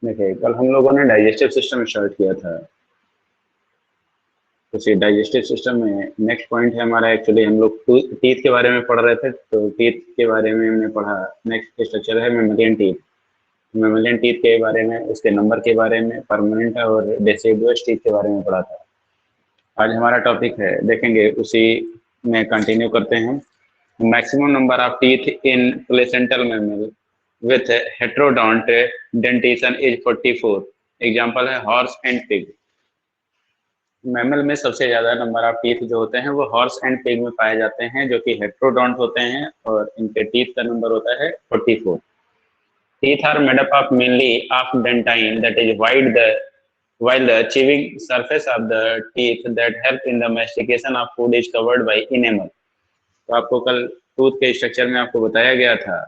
देखिए, कल हम लोगों ने डाइजेस्टिव सिस्टम स्टार्ट किया था। उसी डाइजेस्टिव सिस्टम में नेक्स्ट पॉइंट है हमारा, एक्चुअली हम लोग टीथ के बारे में पढ़ रहे थे, तो टीथ के बारे में हमने पढ़ा। नेक्स्ट स्ट्रक्चर है मेमोलियन टीथ। मेमोलियन टीथ के बारे में, उसके नंबर के बारे में, परमानेंट और डेसिडुअस टीथ के बारे में पढ़ा था। आज हमारा टॉपिक है, देखेंगे उसी में कंटिन्यू करते हैं। Maximum number of teeth in placental mammal with heterodont dentition is 44। Example है हॉर्स एंड पिग। मैमल में सबसे ज्यादा नंबर ऑफ टीथ जो होते हैं वो हॉर्स एंड पिग में पाए जाते हैं, जो कि हेट्रोडोंट होते हैं, और इनके टीथ का नंबर होता है 44। Teeth are made up of mainly of dentine that is wide the while the chewing surface of the teeth that help in the mastication of food is covered by enamel। तो आपको कल tooth के structure में आपको बताया गया था।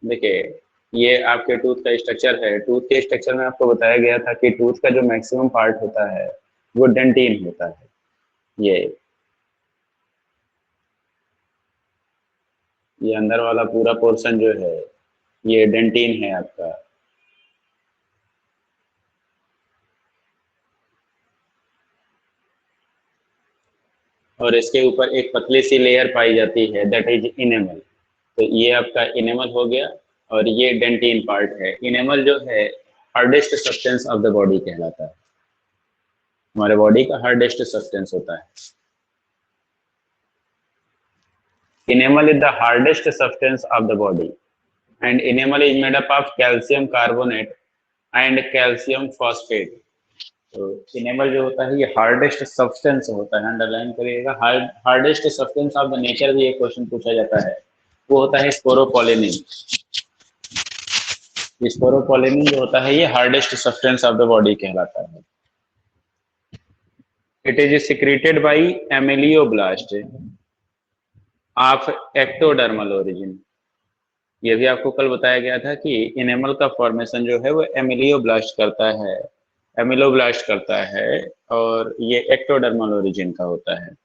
देखिए, ये आपके टूथ का स्ट्रक्चर है। टूथ के स्ट्रक्चर में आपको बताया गया था कि टूथ का जो मैक्सिमम पार्ट होता है वो डेंटिन होता है। ये अंदर वाला पूरा पोर्शन जो है ये डेंटिन है आपका। और इसके ऊपर एक पतली सी लेयर पाई जाती है, दैट इज इनेमल। तो ये आपका इनेमल हो गया, और ये डेंटिन पार्ट है। इनेमल जो है hardest substance of the body कहलाता है। हमारे बॉडी का हार्डेस्ट सब्सटेंस होता है। Enamel is the hardest substance of the body and enamel is made up of calcium carbonate and calcium phosphate. तो इनेमल जो होता है ये हार्डेस्ट सब्सटेंस होता है। अंडरलाइन करिएगा, hardest substance of the nature भी एक क्वेश्चन पूछा जाता है, वो होता है स्पोरोपोलिनिन। स्पोरोपोलिनिन जो होता है ये hardest substance of the body कहलाता है। It is secreted by ameloblast of ectodermal origin. ये भी आपको कल बताया गया था कि इनेमल का फॉर्मेशन जो है वो एमिलियोब्लास्ट करता है, एमिलोब्लास्ट करता है, और ये एक्टोडर्मल ओरिजिन का होता है।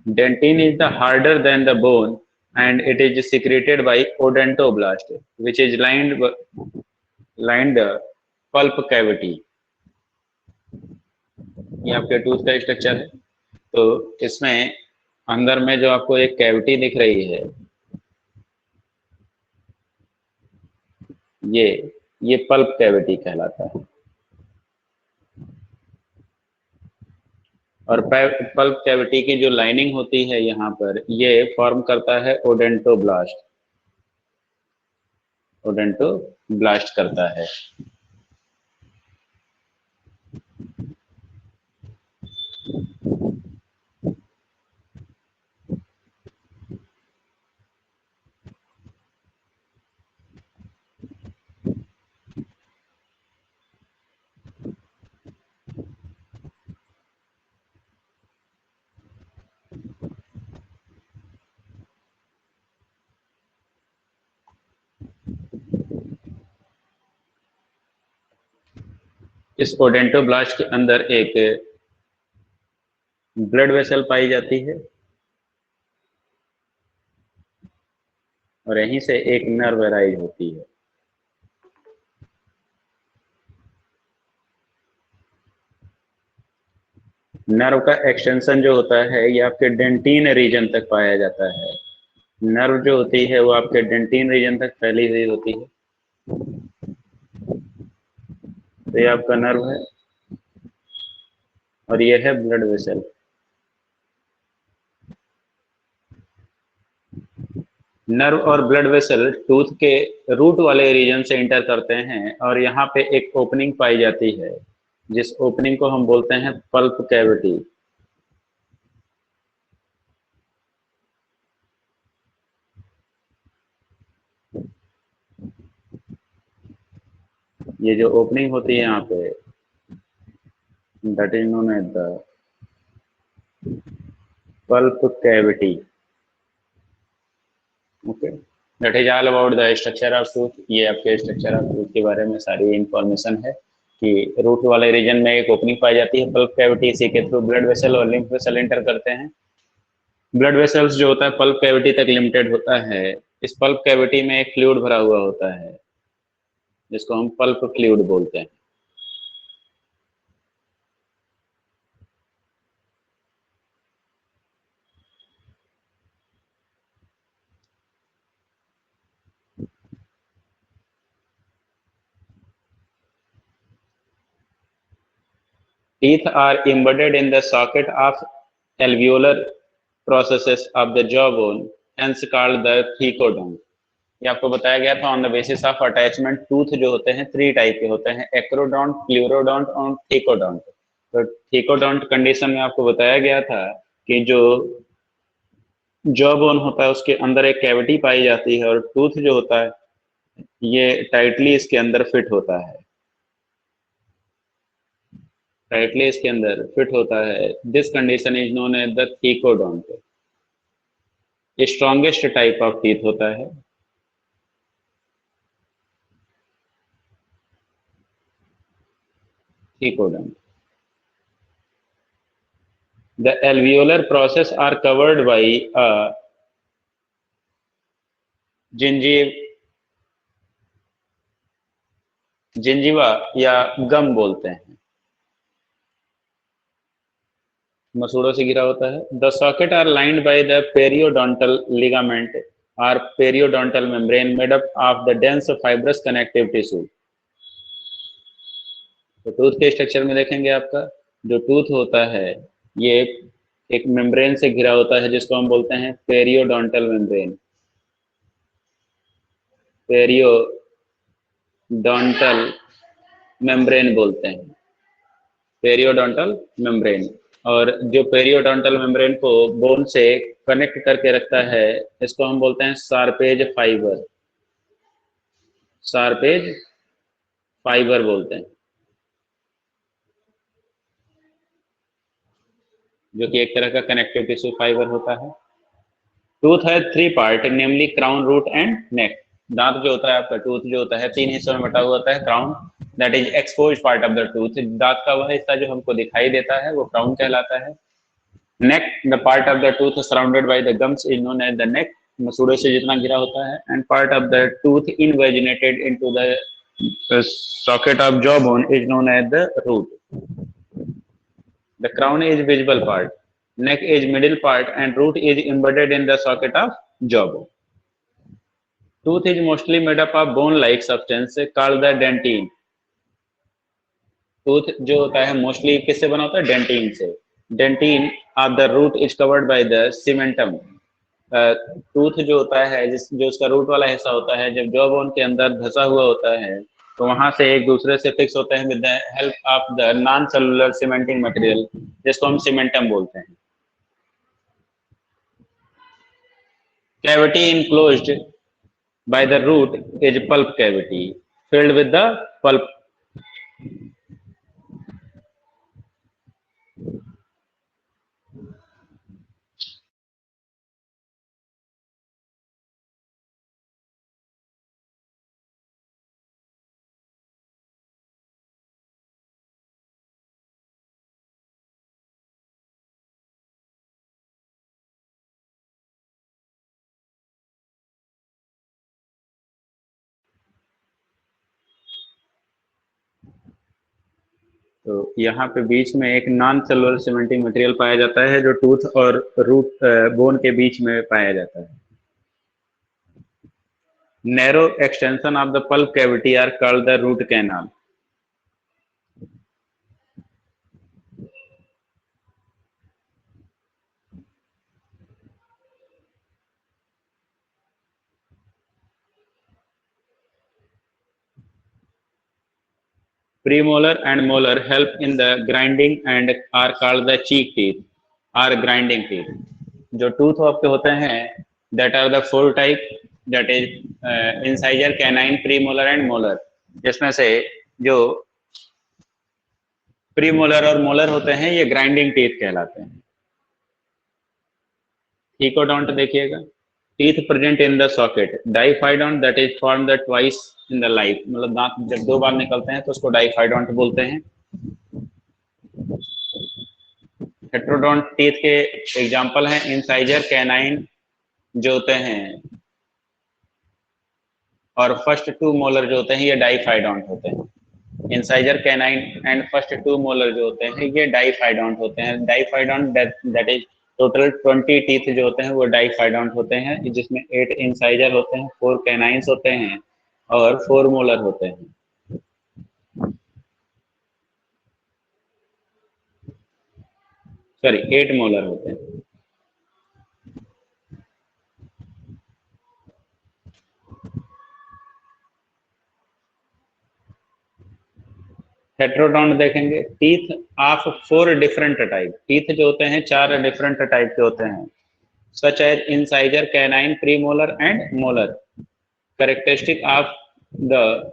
Dentin is the harder than the bone and it is secreted by odontoblast which is lined pulp cavity। ये आपके टूथ का स्ट्रक्चर है। तो इसमें अंदर में जो आपको एक कैविटी दिख रही है, ये पल्प कैविटी कहलाता है। और पल्प कैविटी की जो लाइनिंग होती है यहाँ पर, ये फॉर्म करता है ओडेंटोब्लास्ट। ओडेंटोब्लास्ट करता है। इस ओडेंटोब्लास्ट के अंदर एक ब्लड वेसल पाई जाती है, और यहीं से एक नर्व राइज होती है। नर्व का एक्सटेंशन जो होता है ये आपके डेंटिन रीजन तक पाया जाता है। नर्व जो होती है वो आपके डेंटिन रीजन तक फैली हुई होती है। तो ये आपका नर्व है, और ये है ब्लड वेसल। नर्व और ब्लड वेसल टूथ के रूट वाले रीजन से इंटर करते हैं, और यहाँ पे एक ओपनिंग पाई जाती है, जिस ओपनिंग को हम बोलते हैं पल्प कैविटी। ये जो ओपनिंग होती है यहाँ पे, that is known as the pulp cavity. Okay, that is all about the structure of tooth. ये आपके स्ट्रक्चर ऑफ टूथ के बारे में सारी इंफॉर्मेशन है। कि रूट वाले रीजन में एक ओपनिंग पाई जाती है पल्प कैविटी, इसी के थ्रू ब्लड वेसल और लिम्फ वेसल एंटर करते हैं। ब्लड वेसल्स जो होता है पल्प कैविटी तक लिमिटेड होता है। इस पल्प कैविटी में एक फ्लूइड भरा हुआ होता है जिसको हम पल्प फ्लूइड बोलते हैं। Teeth are embedded in the socket of alveolar processes of the jawbone, hence called the thecodont. ये आपको बताया गया था on the basis of attachment. Tooth जो होते हैं 3 टाइप के होते हैं, एक्रोडोंट, प्लूरोडोंट और थीकोडोंट। तो थीकोडोंट कंडीशन में आपको बताया गया था कि जो जॉ बोन होता है उसके अंदर एक कैविटी पाई जाती है और टूथ जो होता है ये टाइटली इसके अंदर फिट होता है, टाइटली इसके अंदर फिट होता है। This condition is known as the thecodont. Strongest type of teeth होता है। Thecodont. The alveolar process are covered by a gingiva या गम बोलते हैं, मसूड़ों से घिरा होता है। The socket are lined by the periodontal ligament और periodontal membrane made up of the dense fibrous connective tissue. तो टूथ के स्ट्रक्चर में देखेंगे आपका जो टूथ होता है ये एक मेम्ब्रेन से घिरा होता है जिसको हम बोलते हैं पेरियोडोंटल मेम्ब्रेन, पेरियोडोंटल मेम्ब्रेन बोलते हैं, पेरियोडोंटल मेम्ब्रेन। और जो पेरियोडोंटल मेम्ब्रेन को बोन से कनेक्ट करके रखता है इसको हम बोलते हैं शार्पेज फाइबर, शार्पेज फाइबर बोलते हैं, जो कि एक तरह का कनेक्टिव टिश्यू फाइबर होता है। टूथ है 3 part, namely crown, root and neck. दांत जो होता है आपका, टूथ जो होता है 3 हिस्सों में बटा हुआ होता है। Crown that is expose part of the tooth, दांत का वह हिस्सा जो हमको दिखाई देता है वो क्राउन कहलाता है। Neck the part of the tooth surrounded by the gums is known as the neck, मसूड़े से जितना घिरा होता है। And part of the tooth invaginated into the socket of jawbone is known as the root. The crown is visible part, neck is middle part, and root is embedded in the socket of jawbone. Tooth is mostly made up of bone-like substance called the dentine. Tooth जो होता है mostly किससे बना होता है? Dentin से। Dentin of the root is covered by the cementum. Tooth जो होता है जो उसका रूट वाला हिस्सा होता है जब जॉ बोन के अंदर धंसा हुआ होता है तो वहां से एक दूसरे से फिक्स होते हैं with the help of the non cellular cementing material जिसको हम सीमेंटम बोलते हैं। Cavity enclosed by the root is pulp cavity filled with the pulp. तो यहाँ पे बीच में एक नॉन सेलुलर सीमेंटिंग मटेरियल पाया जाता है जो टूथ और रूट बोन के बीच में पाया जाता है। Narrow extension of the pulp cavity are called the root canal. Premolar and molar help in the grinding and are called the cheek teeth or grinding teeth. जो टूथ आपके होते हैं that are the 4 type that is incisor, canine, premolar and molar, जिसमें से जो premolar और molar होते हैं ये ग्राइंडिंग टीथ कहलाते हैं। थीकोडोंट देखिएगा, teeth present in the socket, diphydont that is formed twice in the life, मतलब दांत जब 2 बार निकलते हैं तो उसको डाइफाइडोंट बोलते हैं। हेट्रोडोंट टीथ के एग्जाम्पल हैं इंसाइजर, कैनाइन जो होते हैं, और फर्स्ट 2 मोलर जो होते हैं ये डाइफाइडोंट होते हैं। Incisor, canine and first 2 molar जो होते हैं ये डाइफाइडोंट होते हैं। डाइफाइडोंट दैट इज टोटल 20 टीथ जो होते हैं वो डाइफाइडोंट होते हैं, जिसमें 8 इंसाइजर होते हैं, 4 कैनाइन्स होते हैं और 4 मोलर होते हैं। सॉरी 8 मोलर होते हैं। हेट्रोडोंट देखेंगे, teeth of 4 different type, teeth जो होते हैं 4 डिफरेंट टाइप के होते हैं, such as incisor, canine, premolar and molar. Characteristic of the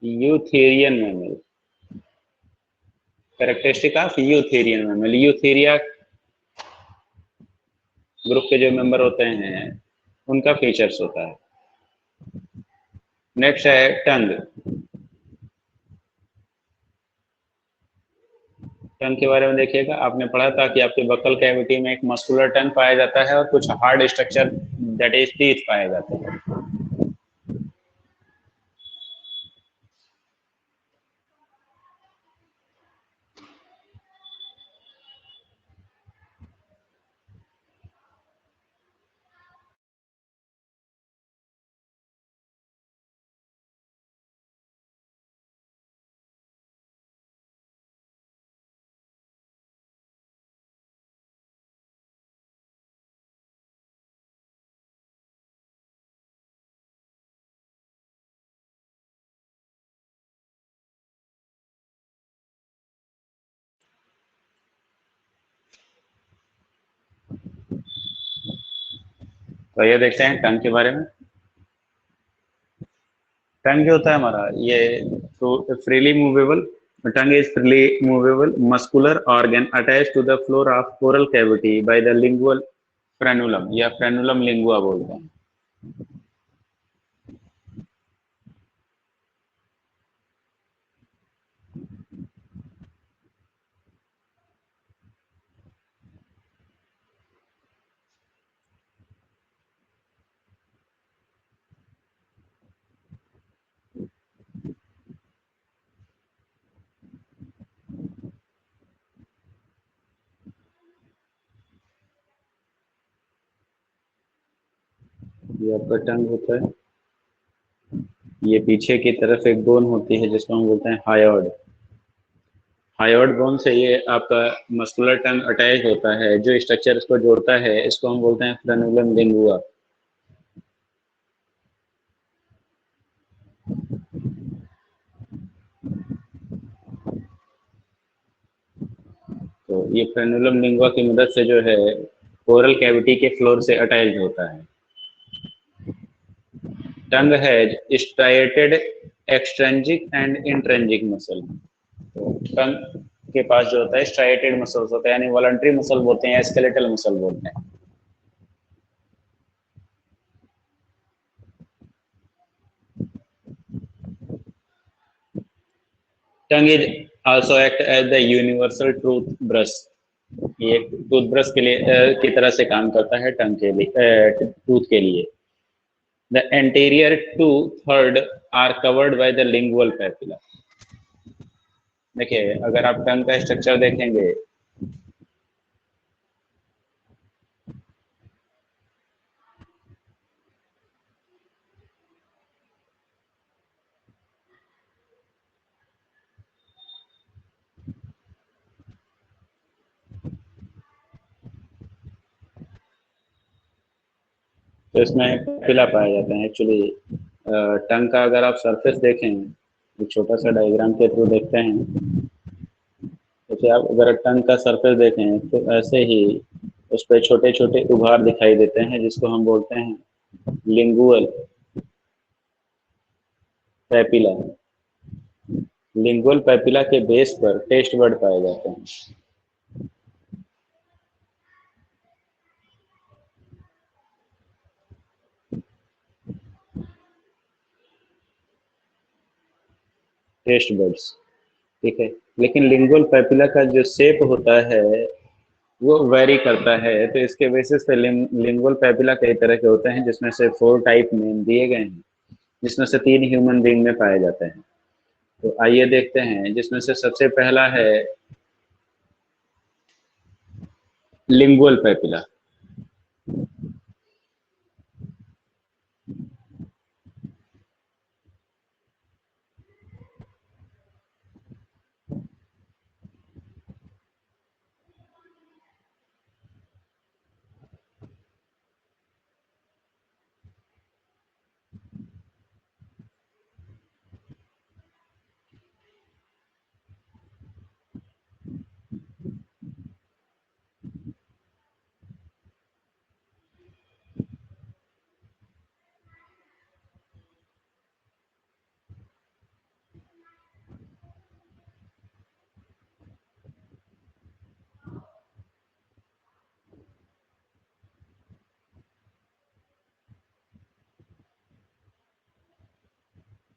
eutherian mammal, characteristic of eutherian mammal, eutheria group के जो मेंबर होते हैं उनका फीचर्स होता है। नेक्स्ट है टंग। टंग के बारे में देखिएगा, आपने पढ़ा था कि आपके बकल कैविटी में एक मस्कुलर टंग पाया जाता है और कुछ hard structure that is teeth पाए जाते हैं। तो ये देखते हैं टंग के बारे में। टंग जो होता है हमारा ये तो freely movable, tongue is freely movable muscular organ attach to the floor of oral cavity by the lingual frenulum, या फ्रेनुलम लिंगुआ बोलते हैं। ये आपका टंग होता है, ये पीछे की तरफ एक बोन होती है जिसको हम बोलते हैं हायोड। हायोड बोन से ये आपका मस्कुलर टंग अटैच होता है, जो स्ट्रक्चर इसको जोड़ता है इसको हम बोलते हैं फ्रेनुलम लिंगुआ। तो ये फ्रेनुलम लिंगुआ की मदद से जो है ओरल कैविटी के फ्लोर से अटैच होता है। Tongue has striated extrinsic and intrinsic muscle. तो टंग के पास जो होता है स्ट्राइएटेड मसल्स होते हैं, यानी वॉलंटरी मसल बोलते हैं, स्केलेटल मसल बोलते हैं। Tongue is also act as the universal tooth brush, ये टूथ ब्रश के लिए की तरह से काम करता है टंग के लिए, टूथ के लिए। The anterior 2/3 are covered by the lingual papilla. देखिए अगर आप टंग का स्ट्रक्चर देखेंगे तो इसमें पैपिला पाए जाते हैं। एक्चुअली टंग का अगर आप सरफेस देखें, एक छोटा सा डायग्राम के थ्रू देखते हैं, जैसे आप अगर टंग का सरफेस देखें तो ऐसे ही उस पर छोटे छोटे उभार दिखाई देते हैं जिसको हम बोलते हैं लिंगुअल पैपिला, लिंगुअल पैपिला के बेस पर टेस्ट बर्ड पाए जाते हैं। टेस्ट बर्ड्स, ठीक है। लेकिन लिंगुअल पैपिला का जो शेप होता है वो वेरी करता है, तो इसके बेसिस पे लिंगुअल पैपिला कई तरह के होते हैं, जिसमें से 4 टाइप नेम दिए गए हैं, जिसमें से 3 ह्यूमन बीइंग में पाए जाते हैं। तो आइए देखते हैं, जिसमें से सबसे पहला है लिंगुअल पैपिला।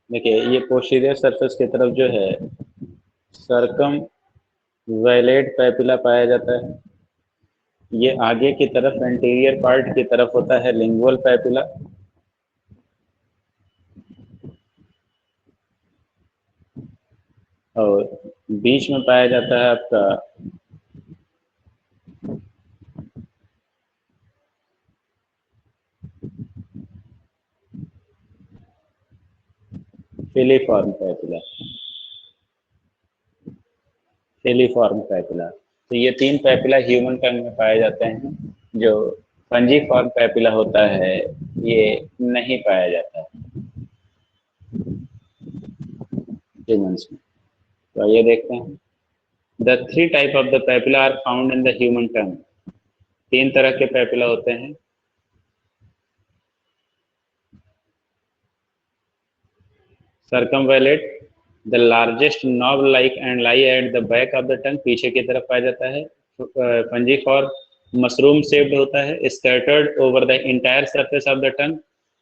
देखिए, ये पोस्टीरियर सरफेस की तरफ जो है सरकम वैलेट पैपिला पाया जाता है। ये आगे की तरफ एंटीरियर पार्ट की तरफ होता है लिंगुअल पैपिला। और बीच में पाया जाता है आपका फिलीफॉर्म पैपिला। फिलीफॉर्म पैपिला, तो ये 3 पैपिला ह्यूमन टंग में पाए जाते हैं। जो फंजीफॉर्म पैपिला होता है ये नहीं पाया जाता है ह्यूमंस में। तो ये देखते हैं, the 3 type of the papilla are found in the human tongue. 3 तरह के पैपिला होते हैं। Circumvallate, the largest knob like and lie at the back of the tongue, पीछे की तरफ पाया जाता है। फंजीफॉर्म मशरूम शेप्ड होता है, scattered over the entire surface of the tongue,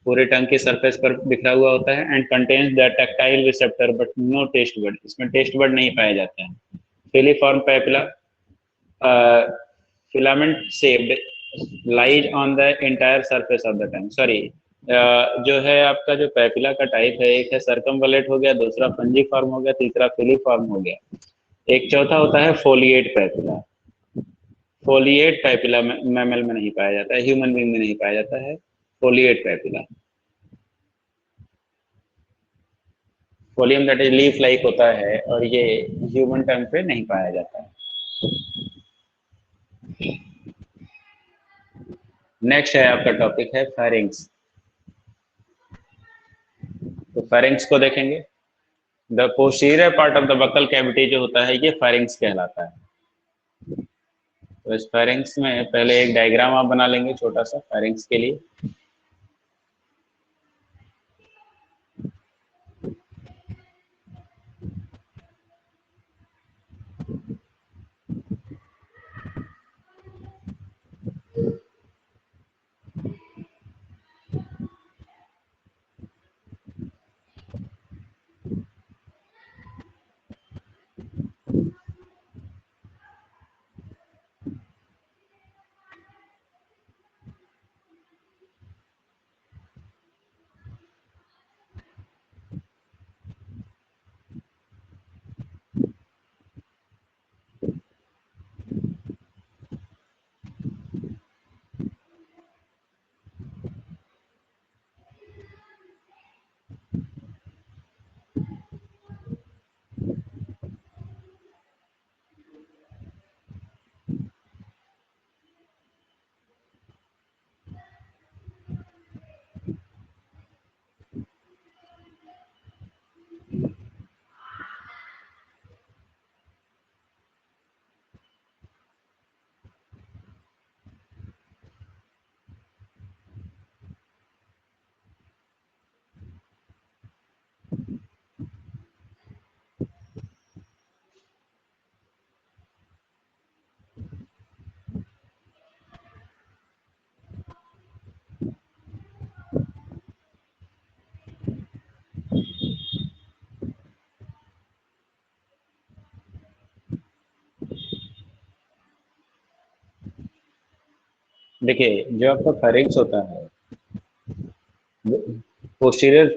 पूरे टंग की सरफेस पर बिखरा हुआ होता है। And contains the tactile receptor but no taste bud, इसमें टेस्ट बर्ड नहीं पाए जाते हैं। Filiform papilla filament shaped lies on the entire surface of the tongue. Sorry, जो है आपका जो पैपिला का टाइप है, एक है सर्कमवलेट हो गया, दूसरा फंजीफॉर्म हो गया, तीसरा फिलीफॉर्म हो गया। एक चौथा होता है folate papilla. Folate papilla mammal में नहीं पाया जाता है, ह्यूमन बीइंग में नहीं पाया जाता है folate papilla. Folium that is leaf like होता है और ये ह्यूमन टंग पे नहीं पाया जाता है। नेक्स्ट है आपका टॉपिक है फेरिंग्स। तो फेरिंग्स को देखेंगे। The posterior part of the buccal cavity जो होता है ये फेरिंग्स कहलाता है। तो इस फेरिंग्स में पहले एक डायग्राम आप बना लेंगे छोटा सा फेरिंग्स के लिए। देखिए जो आपका फेरिंक्स होता है, posterior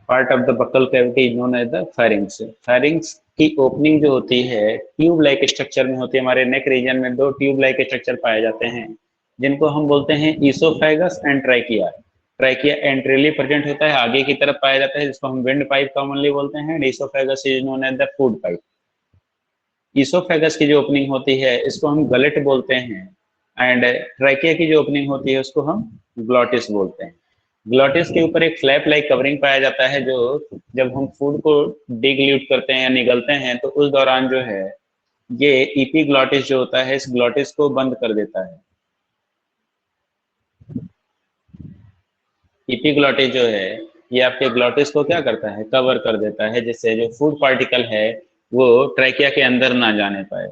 part of the buccal cavity is known as the pharynx. Pharynx की ओपनिंग जो होती है ट्यूब लाइक स्ट्रक्चर में होती है। हमारे नेक रीजन में दो ट्यूब लाइक स्ट्रक्चर पाए जाते हैं, जिनको हम बोलते हैं oesophagus and trachea. Trachea anteriorly present होता है, आगे की तरफ पाया जाता है, जिसको हम विंड पाइप कॉमनली बोलते हैं। Oesophagus is known as the food pipe. Oesophagus की जो ओपनिंग होती है इसको हम गलेट बोलते हैं, एंड ट्रैकिया की जो ओपनिंग होती है उसको हम ग्लॉटिस बोलते हैं। ग्लॉटिस के ऊपर एक फ्लैप लाइक कवरिंग पाया जाता है, जो जब हम फूड को डिग्ल्यूट करते हैं या निगलते हैं तो उस दौरान जो है ये ईपी ग्लॉटिस जो होता है इस ग्लॉटिस को बंद कर देता है। ईपी ग्लॉटिस जो है ये आपके ग्लॉटिस को क्या करता है, कवर कर देता है, जिससे जो फूड पार्टिकल है वो ट्रैकिया के अंदर ना जाने पाए।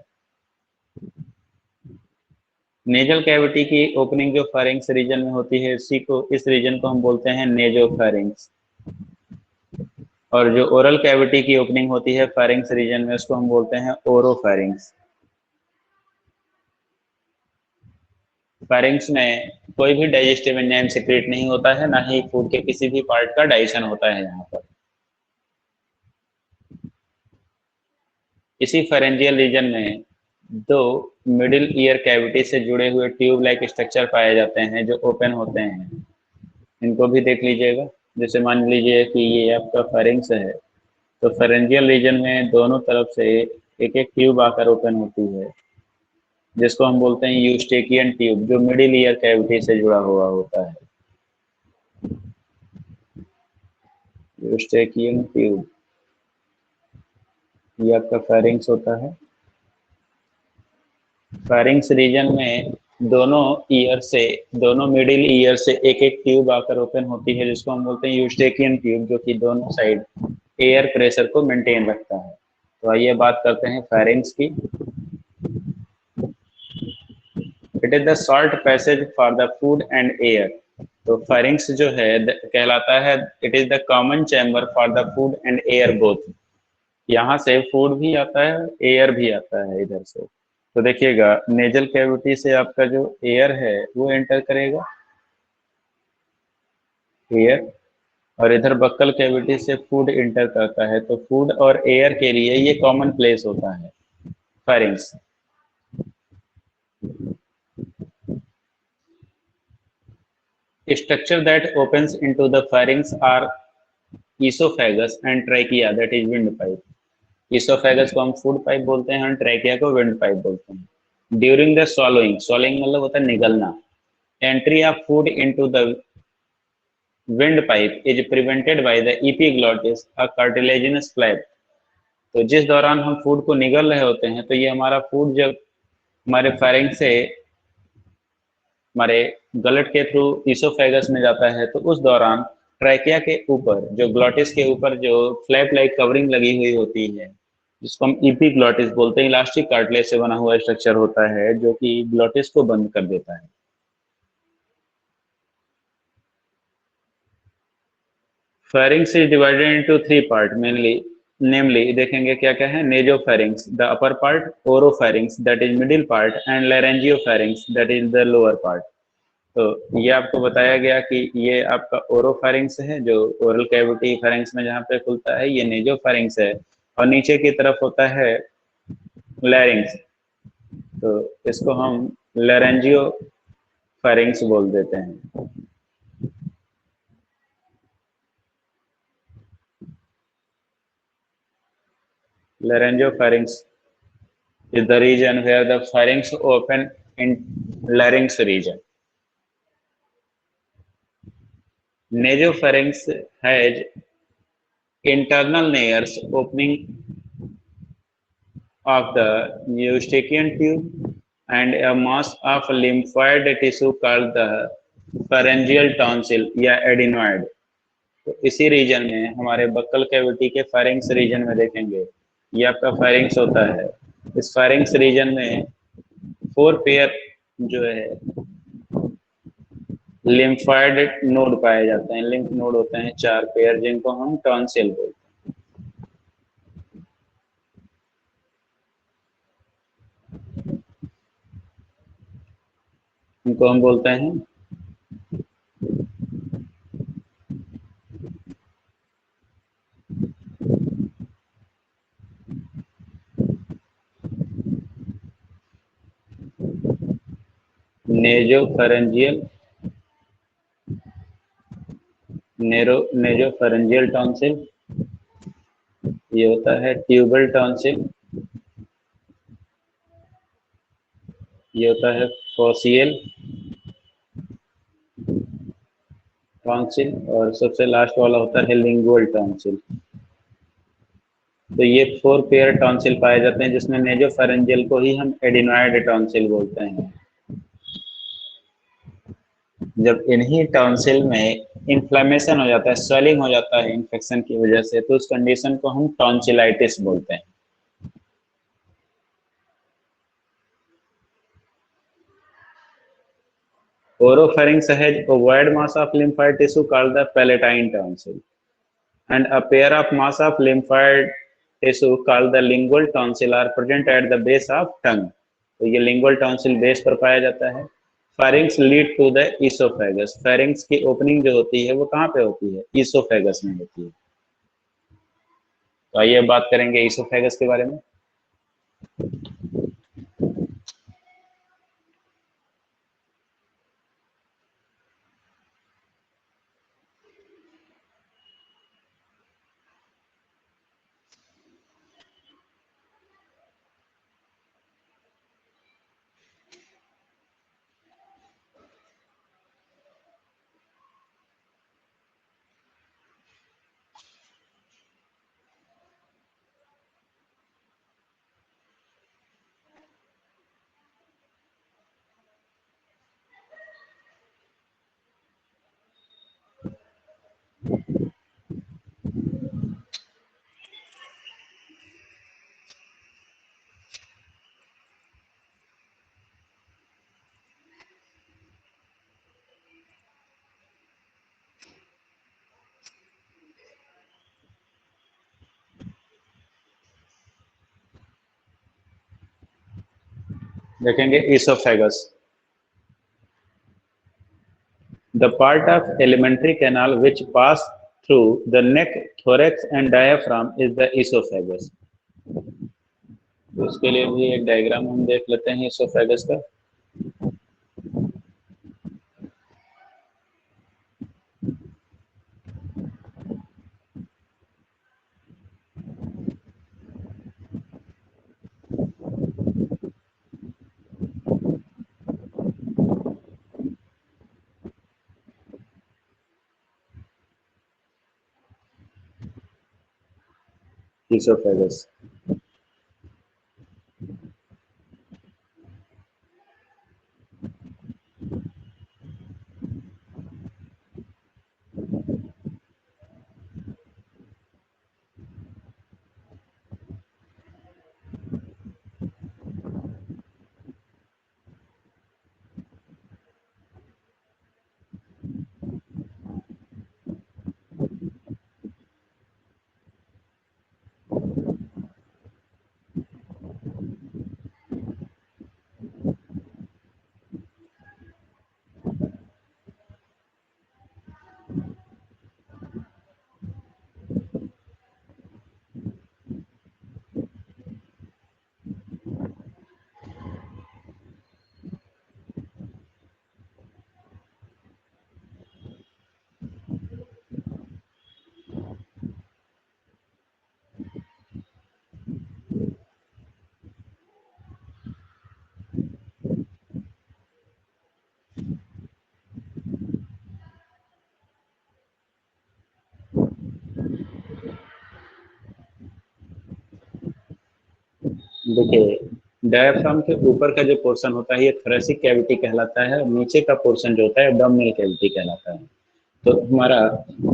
नेजल कैविटी की ओपनिंग जो फेरिंक्स रीजन में होती है इसी को, इस रीजन को हम बोलते हैं नेजोफेरिंक्स। और जो ओरल कैविटी की ओपनिंग होती है फेरिंक्स रीजन में उसको हम बोलते हैं ओरोफेरिंक्स। फेरिंक्स में कोई भी डाइजेस्टिव एंजाइम सिक्रेट नहीं होता है, ना ही फूड के किसी भी पार्ट का डाइजेशन होता है यहाँ पर। इसी फेरेंजियल रीजन में दो मिडिल ईयर कैविटी से जुड़े हुए ट्यूब लाइक स्ट्रक्चर पाए जाते हैं जो ओपन होते हैं। इनको भी देख लीजिएगा। जैसे मान लीजिए कि ये आपका फेरिंग्स है, तो फेरेंजियल रीजन में दोनों तरफ से एक एक ट्यूब आकर ओपन होती है, जिसको हम बोलते हैं यूस्टेकियन ट्यूब, जो मिडिल ईयर कैविटी से जुड़ा हुआ होता है। यूस्टेकियन ट्यूब ये आपका फेरिंग्स होता है। फेरिंग्स रीजन में दोनों ईयर से, दोनों मिडिल ईयर से एक एक ट्यूब आकर ओपन होती है, जिसको हम बोलते हैं यूस्टेकियन ट्यूब, जो कि दोनों साइड एयर प्रेशर को मेंटेन रखता है। तो आइए बात करते हैं फेरिंग्स की। It is the short passage for the food and air. तो फेरिंग्स जो है कहलाता है, it is the common chamber for the food and air both. यहाँ से फूड भी आता है, एयर भी आता है इधर से। तो देखिएगा नेजल कैविटी से आपका जो एयर है वो एंटर करेगा, एयर, और इधर बक्कल कैविटी से फूड एंटर करता है। तो फूड और एयर के लिए ये कॉमन प्लेस होता है pharynx. Structure that opens into the pharynx are esophagus and trachea, that is windpipe. Esophagus को हम फूड पाइप बोलते हैं और ट्रैकिया को विंड पाइप बोलते हैं। ड्यूरिंग द swallowing, swallowing मतलब होता है निगलना, entry of food into the windpipe is prevented by the epiglottis, a cartilaginous flap। तो जिस दौरान हम फूड को निगल रहे होते हैं तो ये हमारा फूड जब हमारे फेरिंग से हमारे गलट के थ्रू ईसोफेगस में जाता है तो उस दौरान ट्रैकिया के ऊपर, जो ग्लॉटिस के ऊपर जो फ्लैप लाइक कवरिंग लगी हुई होती है, जिसको हम ईपी ग्लॉटिस बोलते हैं, इलास्टिक कार्टिलेज से बना हुआ स्ट्रक्चर होता है जो कि ग्लॉटिस को बंद कर देता है। Pharynx is divided into three part mainly, namely देखेंगे क्या क्या है। Nasopharynx the upper part, oropharynx that is middle part, and laryngopharynx that is the lower part. तो ये आपको बताया गया कि ये आपका ओरोफेरिंग्स है, जो ओरल कैविटी फेरिंग्स में जहाँ पे खुलता है, ये नेजोफेरिंग्स है, और नीचे की तरफ होता है लैरिंग्स। तो इसको हम लैरेंजियो फेरिंग्स बोल देते हैं। Laryngopharynx is the region where the pharynx open in larynx region. Nasopharynx has internal nares opening of the eustachian tube and a mass of lymphoid tissue called the pharyngeal tonsil या adenoid। तो इसी reason में हमारे buccal cavity के pharynx reason में देखेंगे, ये आपका फेरिंग्स होता है। इस फेरिंग्स रीजन में फोर पेयर जो है लिम्फाइड नोड पाए जाते हैं। लिम्फ नोड होते हैं चार पेयर, जिनको हम टॉन्सिल बोलते हैं। इनको हम बोलते हैं नेजोफेरेंजियल नेजोफेरेंजियल टॉन्सिल, ये होता है ट्यूबल टॉन्सिल, ये होता है फॉसियल टॉन्सिल, और सबसे लास्ट वाला होता है लिंगुअल टॉन्सिल। तो ये 4 पेयर टॉन्सिल पाए जाते हैं, जिसमें नेजोफेरेंजियल को ही हम एडिनॉइड टॉन्सिल बोलते हैं। जब इन्हीं टॉन्सिल में इन्फ्लेमेशन हो जाता है, स्वेलिंग हो जाता है इन्फेक्शन की वजह से, तो उस कंडीशन को हम टॉन्सिलाइटिस बोलते हैं। Oropharynx has a wide mass of lymphoid tissue called the palatine tonsil, and a pair of mass of lymphoid tissue called the lingual tonsil are present at the base of tongue. तो ये lingual tonsil base पर पाया जाता है। Pharynx lead to the esophagus. Pharynx की opening जो होती है वो कहाँ पे होती है? Esophagus में होती है। तो आइए बात करेंगे esophagus के बारे में। देखेंगे esophagus, the part of alimentary canal which pass through the neck, thorax and diaphragm is the esophagus. तो उसके लिए भी एक डायग्राम हम देख लेते हैं esophagus का। esophagus, देखिए डायफ्राम के ऊपर का जो पोर्शन होता है ये थोरेसिक कैविटी कहलाता है, और नीचे का पोर्शन जो होता है एब्डोमिनल कैविटी कहलाता है। तो हमारा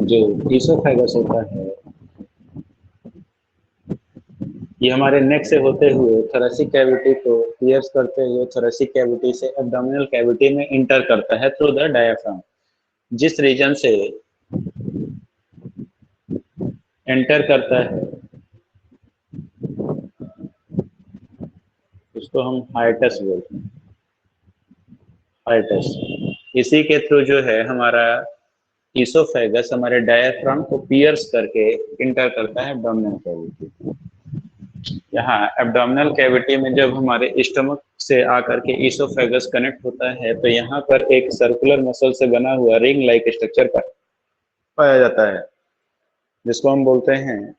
जो ईसोफेगस होता है ये हमारे नेक से होते हुए थोरेसिक कैविटी को पियर्स करते हुए थोरेसिक कैविटी से एब्डोमिनल कैविटी में इंटर करता है थ्रू द डायफ्राम। जिस रीजन से एंटर करता है उसको हम हाइटस बोलते हैं। हाइटस। इसी के थ्रू जो है हमारा ईसोफेगस हमारे डायफ्राम को पियर्स करके इंटर करता है एब्डोमिनल कैविटी। यहाँ एब्डोमिनल कैविटी में जब हमारे स्टमक से आकर के ईसोफेगस कनेक्ट होता है तो यहाँ पर एक सर्कुलर मसल से बना हुआ रिंग लाइक स्ट्रक्चर पाया जाता है, जिसको हम बोलते हैं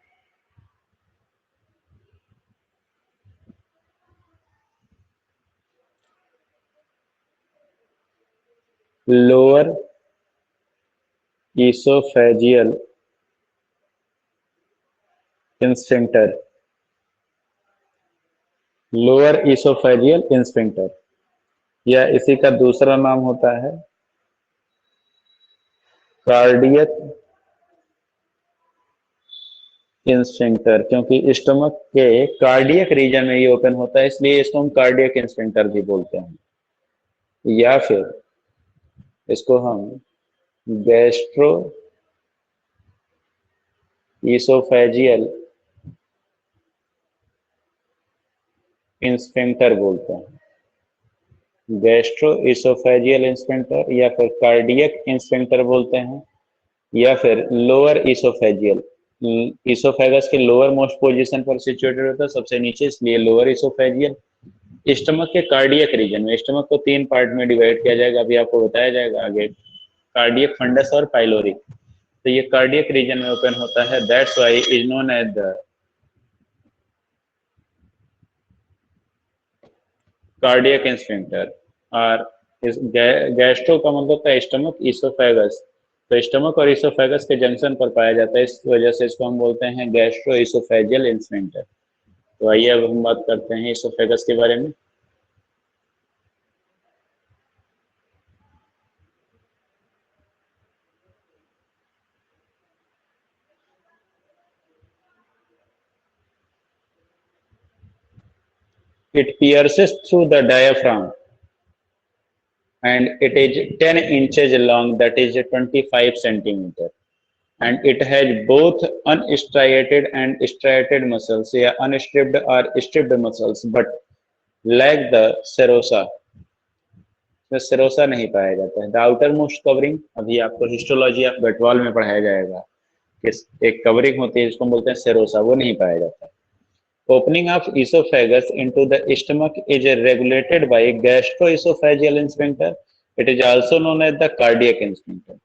lower oesophageal sphincter. Lower oesophageal sphincter, या इसी का दूसरा नाम होता है कार्डियक स्फिंक्टर, क्योंकि स्टमक के कार्डियक रीजन में ये ओपन होता है, इसलिए इसको हम कार्डियक स्फिंक्टर भी बोलते हैं। या फिर इसको हम गैस्ट्रो ईसोफेजियल स्फिंक्टर बोलते हैं। गैस्ट्रो ईसोफेजियल स्फिंक्टर या फिर कार्डियक स्फिंक्टर बोलते हैं, या फिर लोअर ईसोफेजियल। ईसोफेगस के लोअर मोस्ट पोजीशन पर सिचुएटेड होता है, सबसे नीचे, इसलिए लोअर ईसोफेजियल। स्टमक के कार्डियक रीजन में, स्टमक को 3 पार्ट में डिवाइड किया जाएगा, अभी आपको बताया जाएगा आगे, कार्डियक, फंडस और पाइलोरिक। तो ये कार्डियक रीजन में ओपन होता है, that's why is known as the cardiac sphincter. और इस गैस्ट्रो का मतलब था स्टमक, ईसोफेगस, तो स्टमक और ईसोफेगस के जंक्शन पर पाया जाता है, इस वजह से इसको हम बोलते हैं गैस्ट्रो ईसोफेजियल स्फिंक्टर। तो आइए अब हम बात करते हैं ईसोफेगस के बारे में। It pierces through the diaphragm and it is 10 inches long, that is 25 centimeter, and it has both unstriated and striated muscles, या unstripped or stripped muscles, but lack the serosa। में सेरोसा नहीं पाया जाता है। The outer most covering, अभी आपको histology of गटवाल में पढ़ाया जाएगा कि एक कवरिंग होती है जिसको हम बोलते हैं सेरोसा, वो नहीं पाया जाता है। Opening of esophagus into the stomach is regulated by gastroesophageal sphincter. It is also known as the cardiac sphincter।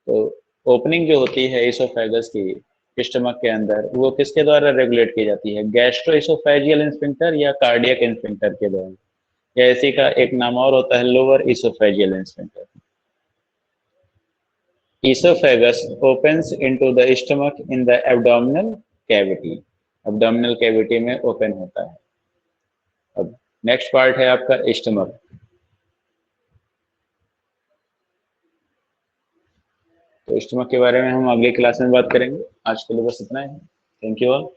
तो ओपनिंग जो होती है इसोफेगस की स्टमक के अंदर, वो किसके द्वारा रेगुलेट की जाती है, गैस्ट्रोइसोफेजियल स्फिंक्टर या कार्डियक स्फिंक्टर के द्वारा, या इसी का एक नाम और होता है lower oesophageal sphincter. Esophagus opens into the stomach in the abdominal cavity। Abdominal cavity में ओपन होता है। अब नेक्स्ट पार्ट है आपका स्टमक। तो स्टमक के बारे में हम अगली क्लास में बात करेंगे। आज के लिए बस इतना ही। Thank you all.